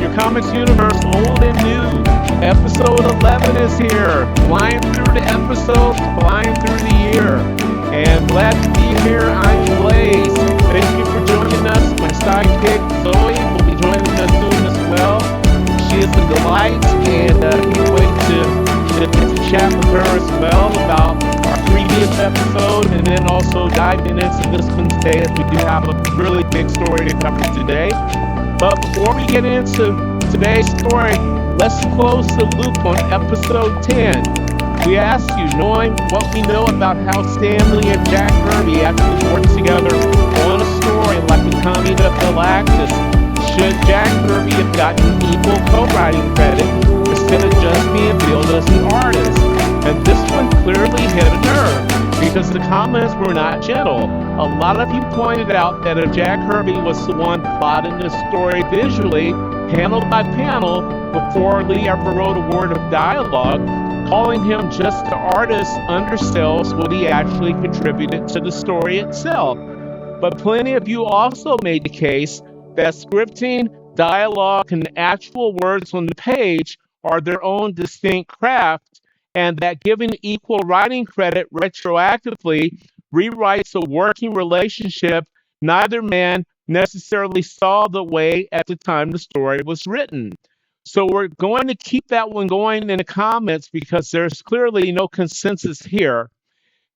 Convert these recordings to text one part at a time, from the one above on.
your comics universe, old and new. Episode 11 is here. Flying through the episodes, flying through the year. And glad to be here. I'm Blaze. Thank you for joining us. My sidekick, Zoey, will be joining us soon as well. She is a delight, and can't wait to get to chat with her as well about our previous episode, and then also diving into this one today, as we do have a really big story to cover today. But before we get into today's story, let's close the loop on episode 10. We ask you, knowing what we know about how Stanley and Jack Kirby actually worked together on a story like the Coming of Galactus, should Jack Kirby have gotten equal co-writing credit instead of just being billed as an artist? And this one clearly hit a nerve, because the comments were not gentle. A lot of you pointed out that if Jack Kirby was the one plotting the story visually, panel by panel, before Lee ever wrote a word of dialogue, calling him just the artist undersells what he actually contributed to the story itself. But plenty of you also made the case that scripting, dialogue, and actual words on the page are their own distinct craft, and that giving equal writing credit retroactively rewrites a working relationship neither man necessarily saw the way at the time the story was written. So we're going to keep that one going in the comments, because there's clearly no consensus here.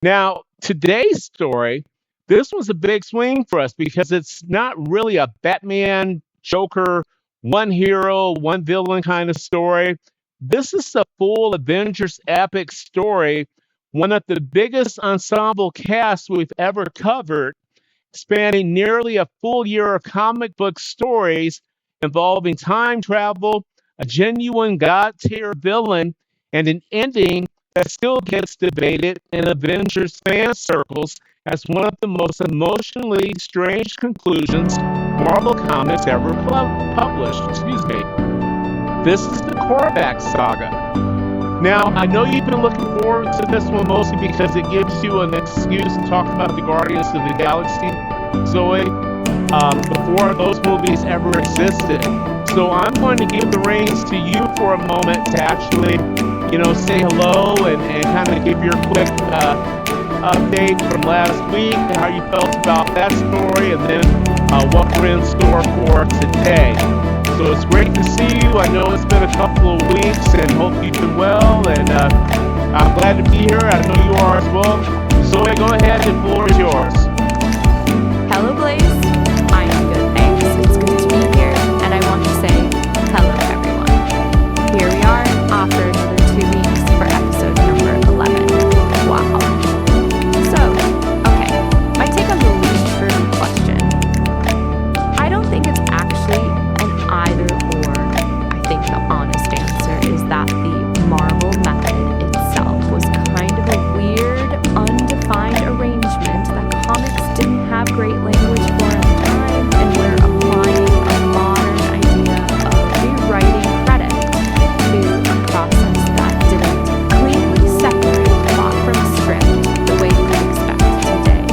Now, today's story, this was a big swing for us, because it's not really a Batman, Joker, one hero, one villain kind of story. This is a full Avengers epic story, one of the biggest ensemble casts we've ever covered, spanning nearly a full year of comic book stories involving time travel, a genuine god-tier villain, and an ending that still gets debated in Avengers fan circles as one of the most emotionally strange conclusions Marvel Comics ever published. This is the Korvac Saga. Now, I know you've been looking forward to this one mostly because it gives you an excuse to talk about the Guardians of the Galaxy, Zoey, before those movies ever existed. So I'm going to give the reins to you for a moment to actually, say hello and kind of give your quick update from last week, how you felt about that story, and then what we're in store for today. So it's great to see you. I know it's been a couple of weeks, and hope you've been well, and I'm glad to be here. I know you are as well. Zoey, go ahead, the floor is yours. Hello, Blaze. I am good, thanks. It's good to be here, and I want to say hello, everyone. Here we are, after another 2 weeks for episode number 11. Wow. So, okay, my take on the Lee Kirby question. I don't think it's actually an either or. I think the honest answer is that the Marvel method itself was kind of a weird, undefined arrangement that comics didn't have great language for at the time, and we're applying a modern idea of rewriting credit to a process that didn't cleanly separate plot from script the way we expect today.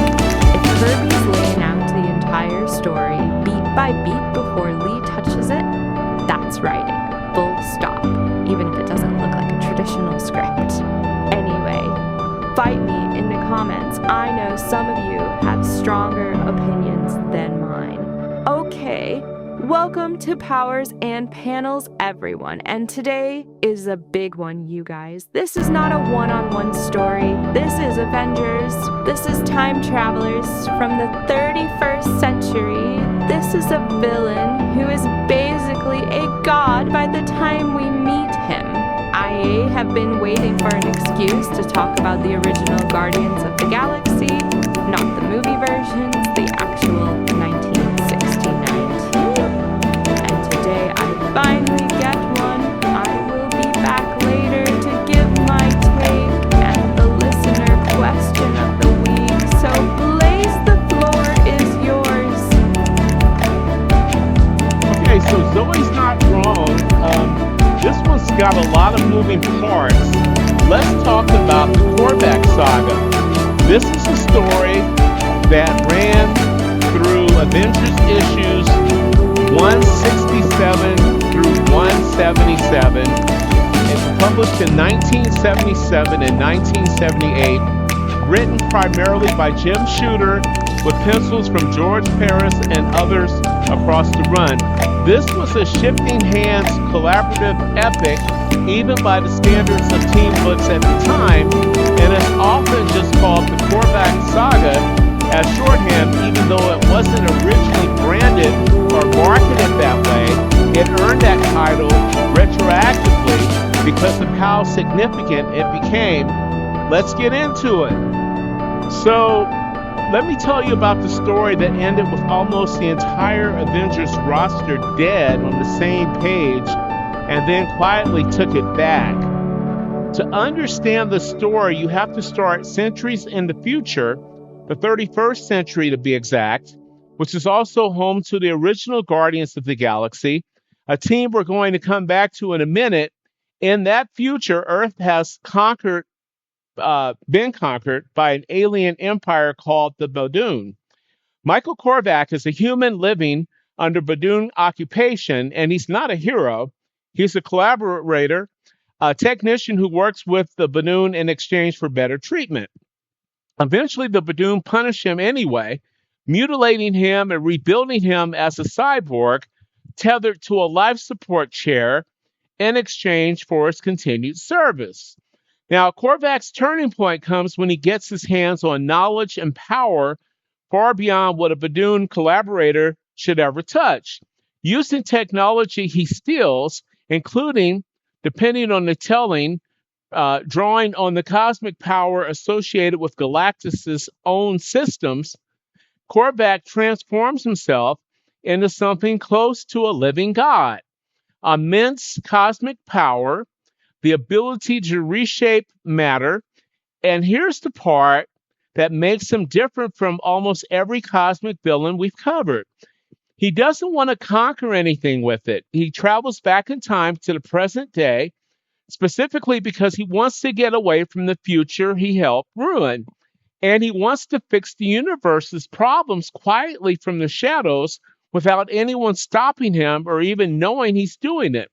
If Kirby's laying out the entire story beat by beat before Lee touches it, that's writing. Full stop. Even if it doesn't look like a traditional script. Anyway, fight me in the comments. I know some of you have stronger opinions than mine. Okay, welcome to Powers and Panels, everyone. And today is a big one, you guys. This is not a one-on-one story. This is Avengers. This is time travelers from the 31st century. This is a villain who is basically a god by the time we meet him. I have been waiting for an excuse to talk about the original Guardians of the Galaxy, not the movie versions, the actual 1969 team. And today I finally get one. I will be back later to give my take and the listener question of the week. So Blaze, the floor is yours. Okay, so Zoey's not wrong. This one's got a lot of moving parts. Let's talk about the Korvac Saga. This is a story that ran through Avengers issues 167 through 1977. It was published in 1977 and 1978, written primarily by Jim Shooter with pencils from George Paris and others across the run. This was a shifting hands collaborative epic, even by the standards of teen books at the time, and it's often just called the Korvac Saga as shorthand, even though it wasn't originally branded or marketed that way. It earned that title retroactively because of how significant it became. Let's get into it. So, let me tell you about the story that ended with almost the entire Avengers roster dead on the same page and then quietly took it back. To understand the story, you have to start centuries in the future, the 31st century to be exact, which is also home to the original Guardians of the Galaxy, a team we're going to come back to in a minute. In that future, Earth has been conquered by an alien empire called the Badoon. Michael Korvac is a human living under Badoon occupation, and he's not a hero. He's a collaborator, a technician who works with the Badoon in exchange for better treatment. Eventually, the Badoon punish him anyway, mutilating him and rebuilding him as a cyborg, tethered to a life support chair in exchange for his continued service. Now, Korvac's turning point comes when he gets his hands on knowledge and power far beyond what a Badoon collaborator should ever touch. Using technology he steals, including, depending on the telling, drawing on the cosmic power associated with Galactus's own systems, Korvac transforms himself into something close to a living god. Immense cosmic power, the ability to reshape matter, and here's the part that makes him different from almost every cosmic villain we've covered. He doesn't want to conquer anything with it. He travels back in time to the present day, specifically because he wants to get away from the future he helped ruin. And he wants to fix the universe's problems quietly from the shadows without anyone stopping him or even knowing he's doing it.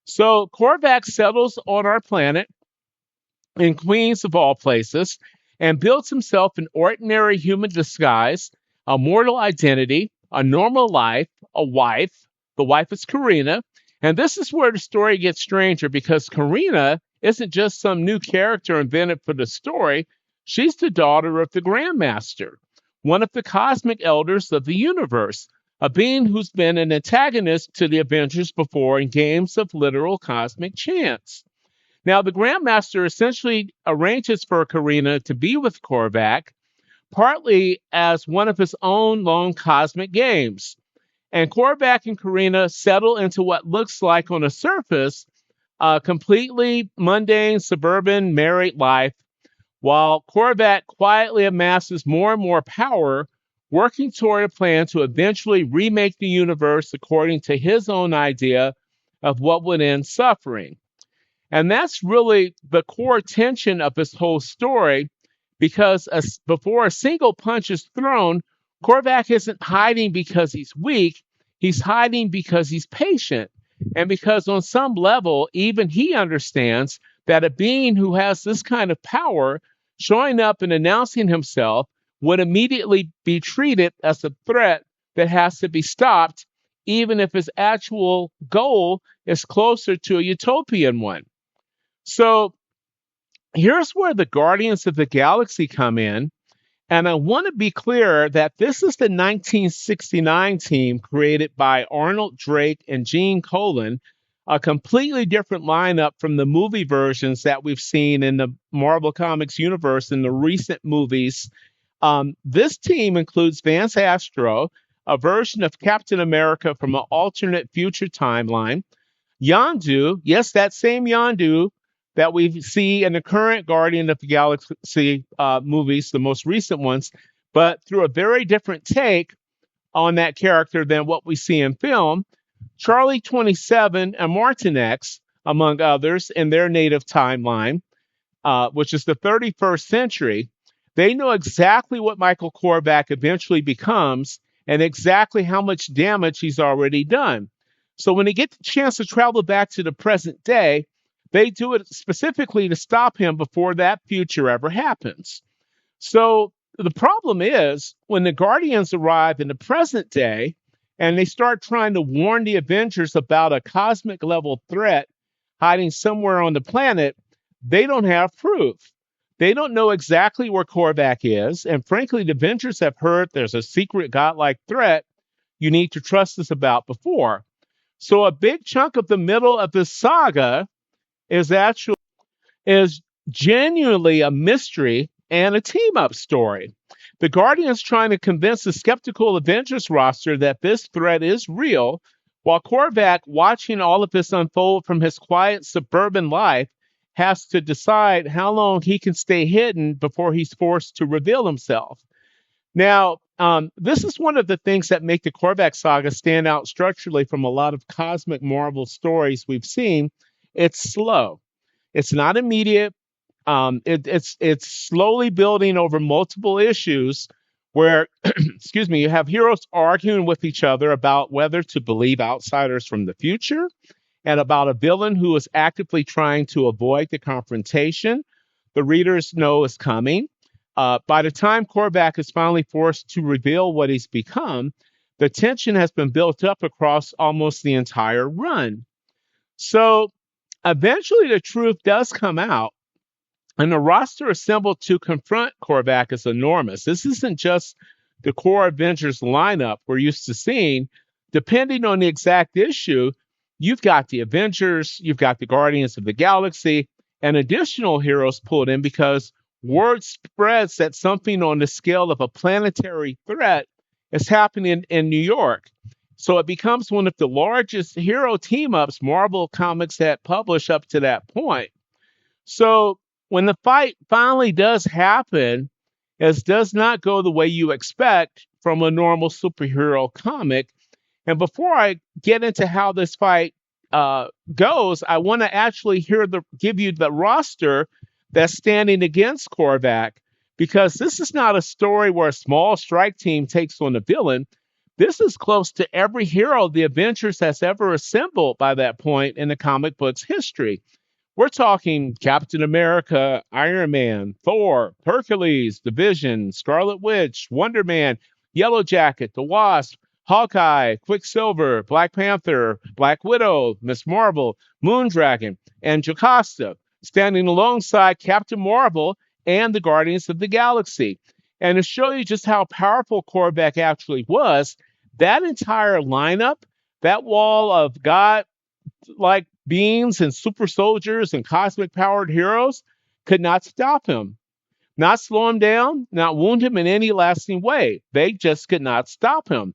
So Korvac settles on our planet, in Queens of all places, and builds himself an ordinary human disguise, a mortal identity, a normal life, a wife. The wife is Karina. And this is where the story gets stranger because Karina isn't just some new character invented for the story. She's the daughter of the Grandmaster, one of the cosmic elders of the universe, a being who's been an antagonist to the Avengers before in games of literal cosmic chance. Now, the Grandmaster essentially arranges for Karina to be with Korvac, partly as one of his own lone cosmic games. And Korvac and Karina settle into what looks like, on the surface, a completely mundane suburban married life, while Korvac quietly amasses more and more power, working toward a plan to eventually remake the universe according to his own idea of what would end suffering. And that's really the core tension of this whole story, because before a single punch is thrown, Korvac isn't hiding because he's weak. He's hiding because he's patient. And because on some level, even he understands that a being who has this kind of power showing up and announcing himself would immediately be treated as a threat that has to be stopped, even if his actual goal is closer to a utopian one. So here's where the Guardians of the Galaxy come in. And I want to be clear that this is the 1969 team created by Arnold Drake and Gene Colan, a completely different lineup from the movie versions that we've seen in the Marvel Comics universe in the recent movies. This team includes Vance Astro, a version of Captain America from an alternate future timeline. Yondu, yes, that same Yondu that we see in the current Guardian of the Galaxy movies, the most recent ones, but through a very different take on that character than what we see in film. Charlie 27 and Martin X, among others, in their native timeline, which is the 31st century. They know exactly what Michael Korvac eventually becomes and exactly how much damage he's already done. So when they get the chance to travel back to the present day, they do it specifically to stop him before that future ever happens. So the problem is when the Guardians arrive in the present day and they start trying to warn the Avengers about a cosmic level threat hiding somewhere on the planet, they don't have proof. They don't know exactly where Korvac is. And frankly, the Avengers have heard there's a secret godlike threat you need to trust us about before. So a big chunk of the middle of the saga is genuinely a mystery and a team up story. The Guardians trying to convince the skeptical Avengers roster that this threat is real, while Korvac, watching all of this unfold from his quiet suburban life, has to decide how long he can stay hidden before he's forced to reveal himself. Now, this is one of the things that make the Korvac saga stand out structurally from a lot of cosmic Marvel stories we've seen. It's slow. It's not immediate. It's slowly building over multiple issues where, excuse me, you have heroes arguing with each other about whether to believe outsiders from the future and about a villain who is actively trying to avoid the confrontation the readers know is coming. By the time Korvac is finally forced to reveal what he's become, the tension has been built up across almost the entire run. So eventually the truth does come out, and the roster assembled to confront Korvac is enormous. This isn't just the core Avengers lineup we're used to seeing. Depending on the exact issue, you've got the Avengers, you've got the Guardians of the Galaxy, and additional heroes pulled in because word spreads that something on the scale of a planetary threat is happening in New York. So it becomes one of the largest hero team-ups Marvel Comics had published up to that point. So when the fight finally does happen, it does not go the way you expect from a normal superhero comic. And before I get into how this fight goes, I want to actually give you the roster that's standing against Korvac, because this is not a story where a small strike team takes on a villain. This is close to every hero the Avengers has ever assembled by that point in the comic book's history. We're talking Captain America, Iron Man, Thor, Hercules, The Vision, Scarlet Witch, Wonder Man, Yellow Jacket, The Wasp, Hawkeye, Quicksilver, Black Panther, Black Widow, Miss Marvel, Moondragon, and Jocasta, standing alongside Captain Marvel and the Guardians of the Galaxy. And to show you just how powerful Korvac actually was, that entire lineup, that wall of God-like beings and super soldiers and cosmic-powered heroes could not stop him. Not slow him down, not wound him in any lasting way. They just could not stop him.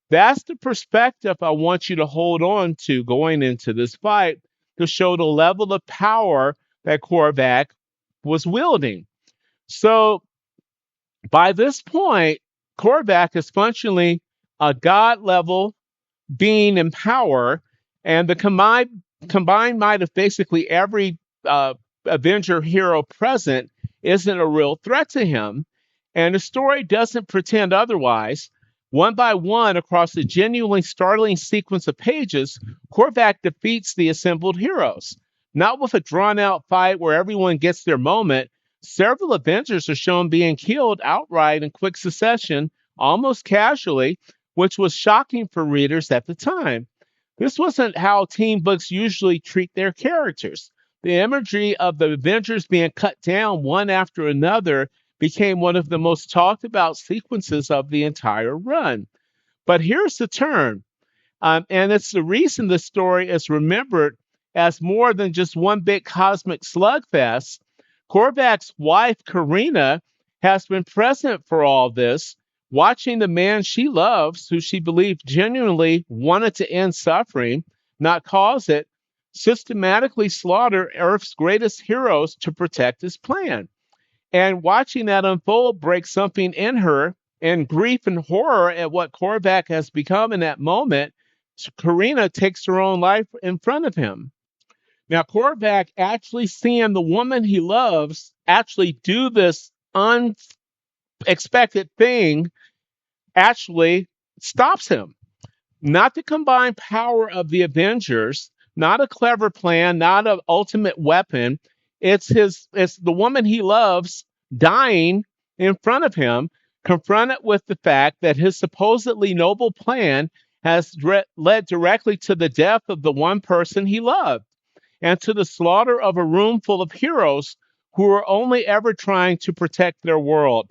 That's the perspective I want you to hold on to going into this fight, to show the level of power that Korvac was wielding. So by this point, Korvac is functionally a god level being in power, and the combined might of basically every Avenger hero present isn't a real threat to him. And the story doesn't pretend otherwise. One by one, across a genuinely startling sequence of pages, Korvac defeats the assembled heroes. Not with a drawn-out fight where everyone gets their moment. Several Avengers are shown being killed outright in quick succession, almost casually, which was shocking for readers at the time. This wasn't how team books usually treat their characters. The imagery of the Avengers being cut down one after another became one of the most talked about sequences of the entire run. But here's the turn, and it's the reason the story is remembered as more than just one big cosmic slugfest. Korvac's wife, Karina, has been present for all this, watching the man she loves, who she believed genuinely wanted to end suffering, not cause it, systematically slaughter Earth's greatest heroes to protect his plan. And watching that unfold breaks something in her, and grief and horror at what Korvac has become in that moment, Karina takes her own life in front of him. Now, Korvac actually seeing the woman he loves actually do this unexpected thing actually stops him. not the combined power of the Avengers, not a clever plan, not an ultimate weapon. It's the woman he loves dying in front of him, confronted with the fact that his supposedly noble plan has led directly to the death of the one person he loved and to the slaughter of a room full of heroes who were only ever trying to protect their world.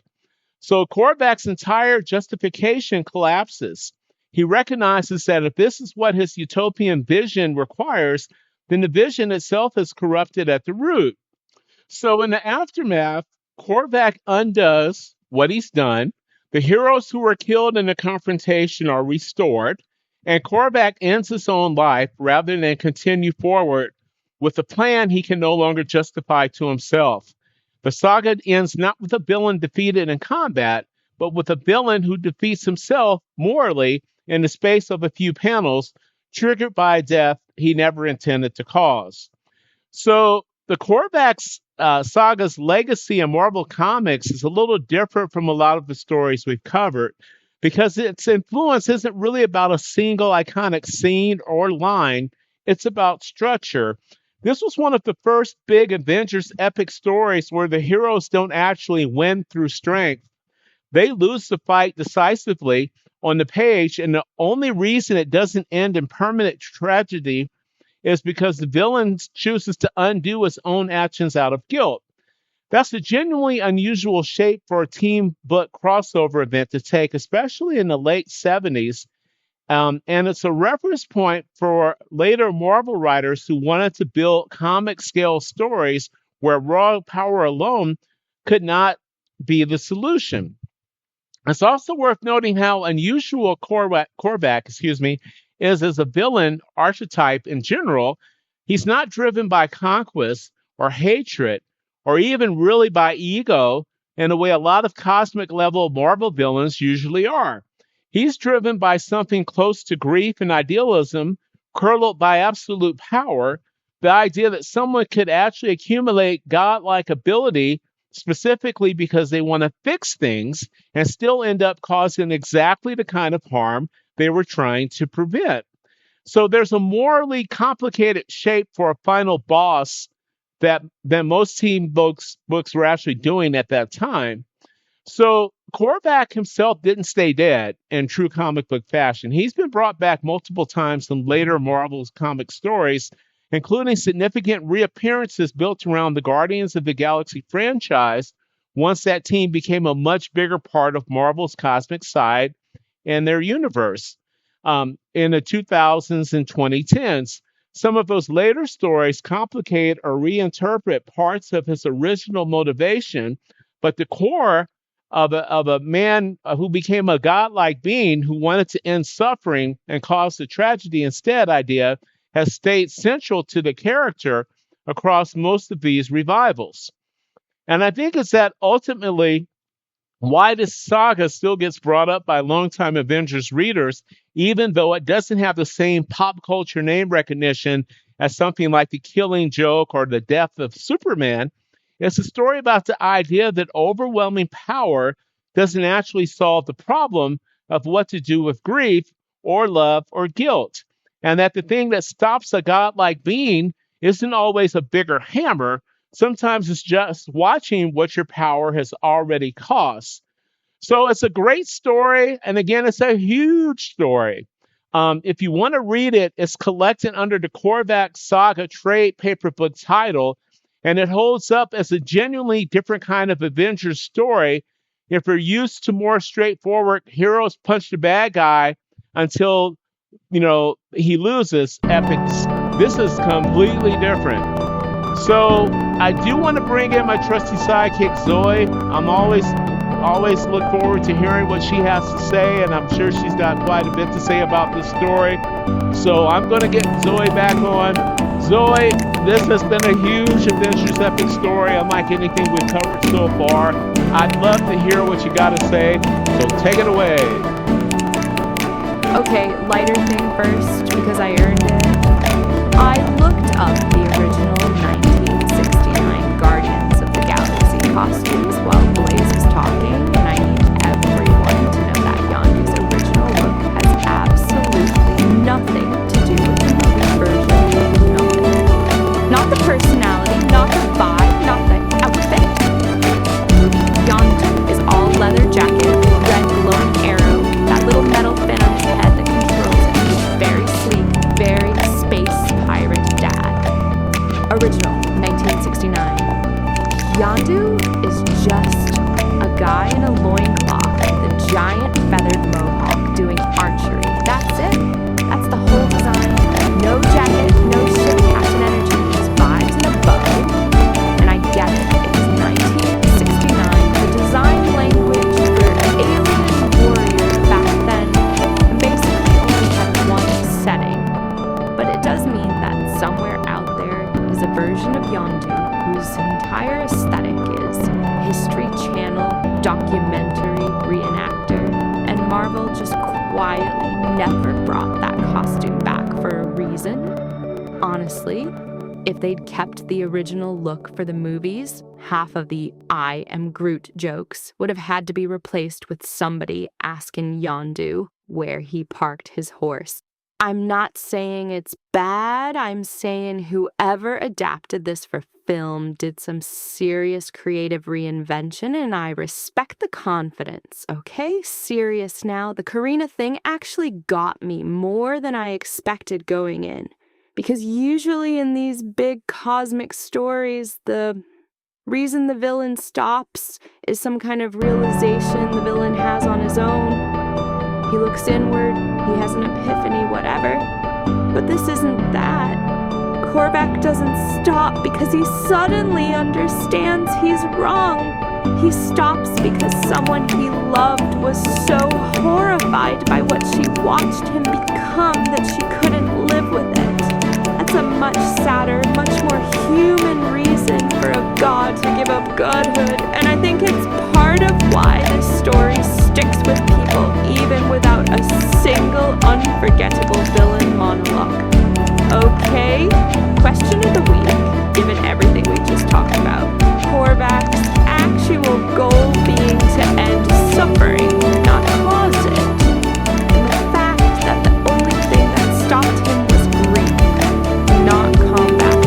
So Korvac's entire justification collapses. He recognizes that if this is what his utopian vision requires, then the vision itself is corrupted at the root. So in the aftermath, Korvac undoes what he's done. The heroes who were killed in the confrontation are restored, and Korvac ends his own life rather than continue forward with a plan he can no longer justify to himself. The saga ends not with a villain defeated in combat, but with a villain who defeats himself morally in the space of a few panels, triggered by a death he never intended to cause. So the Korvac Saga's legacy in Marvel Comics is a little different from a lot of the stories we've covered because its influence isn't really about a single iconic scene or line. It's about structure. This was one of the first big Avengers epic stories where the heroes don't actually win through strength. They lose the fight decisively on the page, and the only reason it doesn't end in permanent tragedy is because the villain chooses to undo his own actions out of guilt. That's a genuinely unusual shape for a team book crossover event to take, especially in the late 70s. And it's a reference point for later Marvel writers who wanted to build comic scale stories where raw power alone could not be the solution. It's also worth noting how unusual Korvac, is as a villain archetype in general. He's not driven by conquest or hatred or even really by ego in the way a lot of cosmic level Marvel villains usually are. He's driven by something close to grief and idealism, curdled by absolute power, the idea that someone could actually accumulate godlike ability specifically because they want to fix things and still end up causing exactly the kind of harm they were trying to prevent. So there's a morally complicated shape for a final boss than most team books were actually doing at that time. So Korvac himself didn't stay dead in true comic book fashion. He's been brought back multiple times in later Marvel's comic stories, including significant reappearances built around the Guardians of the Galaxy franchise once that team became a much bigger part of Marvel's cosmic side in their universe in the 2000s and 2010s. Some of those later stories complicate or reinterpret parts of his original motivation, but the core of a man who became a godlike being who wanted to end suffering and cause the tragedy instead idea has stayed central to the character across most of these revivals. And I think it's that ultimately why this saga still gets brought up by longtime Avengers readers, even though it doesn't have the same pop culture name recognition as something like The Killing Joke or The Death of Superman. It's a story about the idea that overwhelming power doesn't actually solve the problem of what to do with grief or love or guilt, and that the thing that stops a godlike being isn't always a bigger hammer. Sometimes it's just watching what your power has already cost. So it's a great story, and again, it's a huge story. If you want to read it, it's collected under the Korvac Saga trade paper book title, and it holds up as a genuinely different kind of Avengers story. If you're used to more straightforward heroes punch the bad guy until he loses epics, this is completely different. So I do want to bring in my trusty sidekick Zoey. I'm always look forward to hearing what she has to say, and I'm sure she's got quite a bit to say about this story. So I'm going to get Zoey back on. Zoey, this has been a huge Avengers epic story, unlike anything we've covered so far. I'd love to hear what you got to say, so take it away. Okay, lighter thing first, because I earned it. I looked up the original 1969 Guardians of the Galaxy costumes while Blaze was talking, and I need everyone to know that Yankee's original look has absolutely just quietly never brought that costume back for a reason. Honestly, if they'd kept the original look for the movies, half of the I am Groot jokes would have had to be replaced with somebody asking Yondu where he parked his horse. I'm not saying it's bad, I'm saying whoever adapted this for film did some serious creative reinvention, and I respect the confidence, okay? Serious now, the Karina thing actually got me more than I expected going in. Because usually in these big cosmic stories, the reason the villain stops is some kind of realization the villain has on his own. He looks inward, he has an epiphany, whatever. But this isn't that. Korvac doesn't stop because he suddenly understands he's wrong. He stops because someone he loved was so horrified by what she watched him become that she couldn't live with it. That's a much sadder, much more human reason for a god to give up godhood, and I think it's part of why this story sticks with people even without a single unforgettable villain monologue. Okay, question of the week, given everything we just talked about. Korvac's actual goal being to end suffering, not cause it. And the fact that the only thing that stopped him was grief, not combat.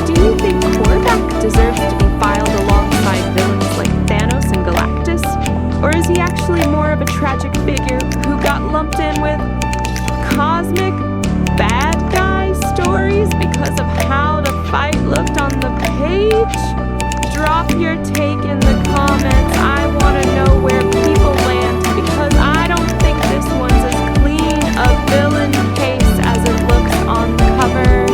Do you think Korvac deserves to be filed alongside villains like Thanos and Galactus? Or is he actually more of a tragic figure who got lumped in with cosmic bad guy stories because of how the fight looked on the page? Drop your take in the comments. I want to know where people land because I don't think this one's as clean a villain case as it looks on the cover.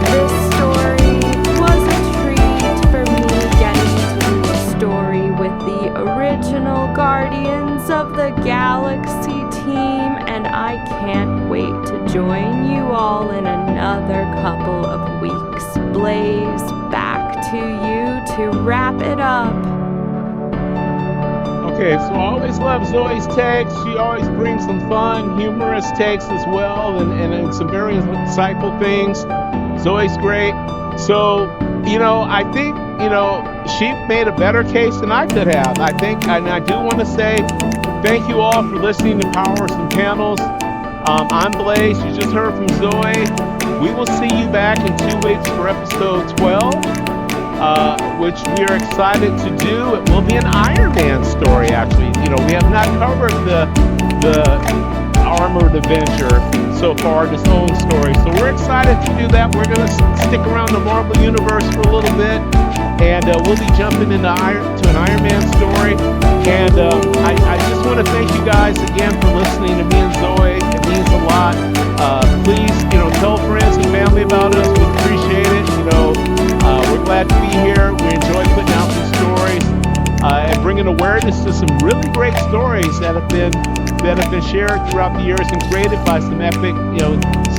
This story was a treat for me getting to do a story with the original Guardians of the Galaxy team, and I can't wait to join you all in another couple of weeks. Blaze, back to you to wrap it up. Okay, so I always love Zoey's takes. She always brings some fun, humorous takes as well, and some very insightful things. Zoey's great. So, I think, she made a better case than I could have. I think, and I do want to say thank you all for listening to Powers and Panels. I'm Blaze. You just heard from Zoey. We will see you back in 2 weeks for episode 12. Which we are excited to do. It will be an Iron Man story, actually. We have not covered the Armored Avenger so far, this own story. So we're excited to do that. We're going to stick around the Marvel Universe for a little bit, and we'll be jumping into an Iron Man story. And I just want to thank you guys again for listening to me and Zoey. It means a lot. Please, tell friends and family about us. We appreciate it. We're glad to be here. We enjoy putting out these stories and bringing awareness to some really great stories that have been shared throughout the years and created by some epic,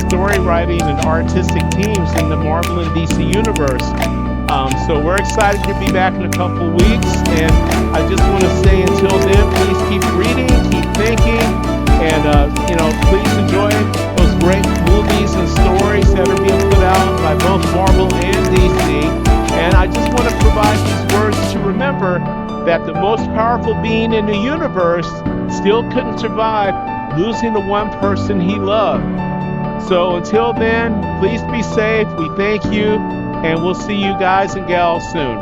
story writing and artistic teams in the Marvel and DC universe. So we're excited to be back in a couple weeks, and I just want to say until then, please keep reading, keep thinking, and please enjoy those great movies and stories that are being put out by both Marvel and DC. And I just want to provide these words to remember that the most powerful being in the universe still couldn't survive losing the one person he loved. So until then, please be safe. We thank you, and we'll see you guys and gals soon.